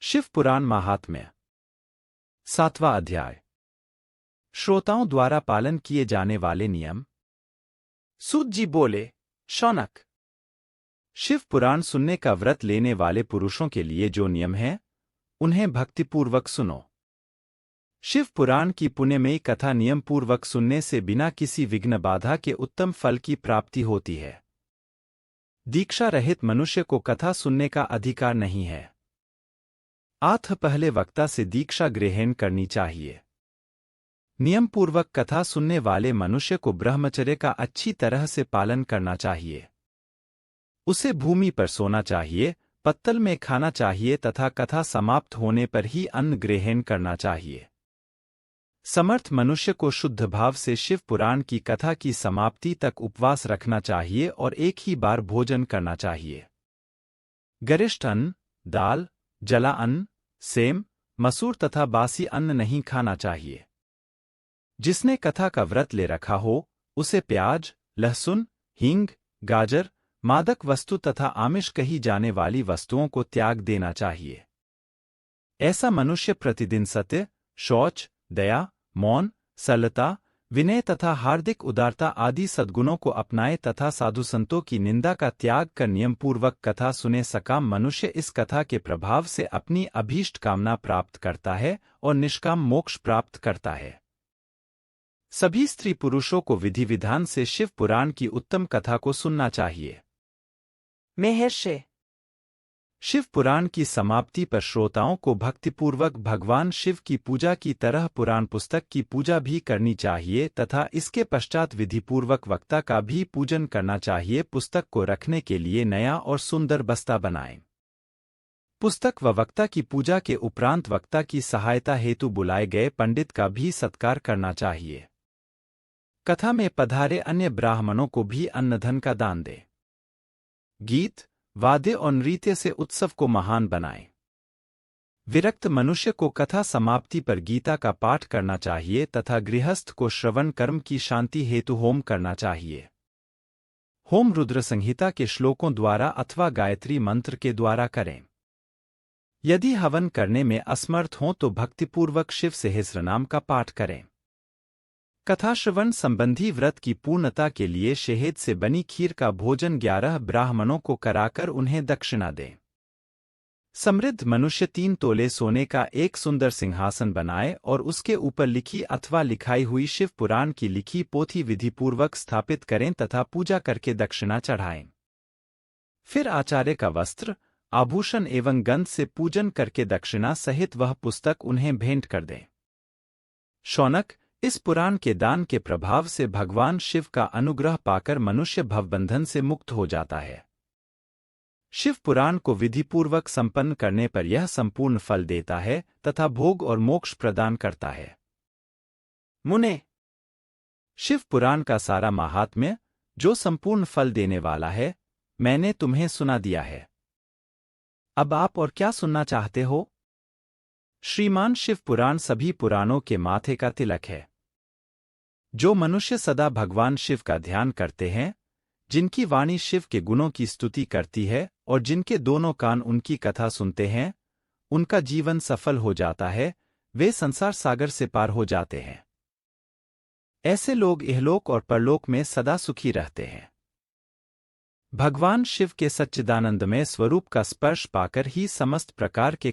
शिव पुराण महात्म्य 7वां अध्याय। श्रोताओं द्वारा पालन किए जाने वाले नियम। सूत जी बोले, शौनक, शिव पुराण सुनने का व्रत लेने वाले पुरुषों के लिए जो नियम हैं, उन्हें भक्तिपूर्वक सुनो। शिव पुराण की पुण्यमयी कथा नियमपूर्वक सुनने से बिना किसी विघ्न बाधा के उत्तम फल की प्राप्ति होती है। दीक्षा रहित मनुष्य को कथा सुनने का अधिकार नहीं है। आठ पहले वक्ता से दीक्षा ग्रहण करनी चाहिए। नियमपूर्वक कथा सुनने वाले मनुष्य को ब्रह्मचर्य का अच्छी तरह से पालन करना चाहिए। उसे भूमि पर सोना चाहिए, पत्तल में खाना चाहिए तथा कथा समाप्त होने पर ही अन्न ग्रहण करना चाहिए। समर्थ मनुष्य को शुद्ध भाव से शिव पुराण की कथा की समाप्ति तक उपवास रखना चाहिए और एक ही बार भोजन करना चाहिए। गरिष्ठ अन्न, दाल, जला अन्न, सेम, मसूर तथा बासी अन्न नहीं खाना चाहिए। जिसने कथा का व्रत ले रखा हो, उसे प्याज, लहसुन, हींग, गाजर, मादक वस्तु तथा आमिष कही जाने वाली वस्तुओं को त्याग देना चाहिए। ऐसा मनुष्य प्रतिदिन सत्य, शौच, दया, मौन, सरलता, विनय तथा हार्दिक उदारता आदि सद्गुणों को अपनाए तथा साधु संतों की निंदा का त्याग कर नियमपूर्वक कथा सुने। सकाम मनुष्य इस कथा के प्रभाव से अपनी अभीष्ट कामना प्राप्त करता है और निष्काम मोक्ष प्राप्त करता है। सभी स्त्री पुरुषों को विधि विधान से शिव पुराण की उत्तम कथा को सुनना चाहिए। महर्षि, शिव पुराण की समाप्ति पर श्रोताओं को भक्तिपूर्वक भगवान शिव की पूजा की तरह पुराण पुस्तक की पूजा भी करनी चाहिए तथा इसके पश्चात विधिपूर्वक वक्ता का भी पूजन करना चाहिए। पुस्तक को रखने के लिए नया और सुंदर बस्ता बनाएं। पुस्तक व वक्ता की पूजा के उपरांत वक्ता की सहायता हेतु बुलाए गए पंडित का भी सत्कार करना चाहिए। कथा में पधारे अन्य ब्राह्मणों को भी अन्नधन का दान दे। गीत, वाद्य और नृत्य से उत्सव को महान बनाएं। विरक्त मनुष्य को कथा समाप्ति पर गीता का पाठ करना चाहिए तथा गृहस्थ को श्रवण कर्म की शांति हेतु होम करना चाहिए। होम रुद्र संहिता के श्लोकों द्वारा अथवा गायत्री मंत्र के द्वारा करें। यदि हवन करने में असमर्थ हों तो भक्तिपूर्वक शिव सहस्रनाम का पाठ करें। कथा श्रवण संबंधी व्रत की पूर्णता के लिए शहद से बनी खीर का भोजन 11 ब्राह्मणों को कराकर उन्हें दक्षिणा दें। समृद्ध मनुष्य 3 तोले सोने का एक सुंदर सिंहासन बनाए और उसके ऊपर लिखी अथवा लिखाई हुई शिव पुराण की लिखी पोथी विधिपूर्वक स्थापित करें तथा पूजा करके दक्षिणा चढ़ाएं। फिर आचार्य का वस्त्र, आभूषण एवं गंध से पूजन करके दक्षिणा सहित वह पुस्तक उन्हें भेंट कर दें। शौनक, इस पुराण के दान के प्रभाव से भगवान शिव का अनुग्रह पाकर मनुष्य भवबंधन से मुक्त हो जाता है। शिव पुराण को विधिपूर्वक संपन्न करने पर यह संपूर्ण फल देता है तथा भोग और मोक्ष प्रदान करता है। मुने, शिव पुराण का सारा महात्म्य, जो संपूर्ण फल देने वाला है, मैंने तुम्हें सुना दिया है। अब आप और क्या सुनना चाहते हो? श्रीमान शिव पुराण सभी पुराणों के माथे का तिलक है। जो मनुष्य सदा भगवान शिव का ध्यान करते हैं, जिनकी वाणी शिव के गुणों की स्तुति करती है और जिनके दोनों कान उनकी कथा सुनते हैं, उनका जीवन सफल हो जाता है, वे संसार सागर से पार हो जाते हैं। ऐसे लोग इहलोक और परलोक में सदा सुखी रहते हैं। भगवान शिव के सच्चिदानंदमय स्वरूप का स्पर्श पाकर ही समस्त प्रकार के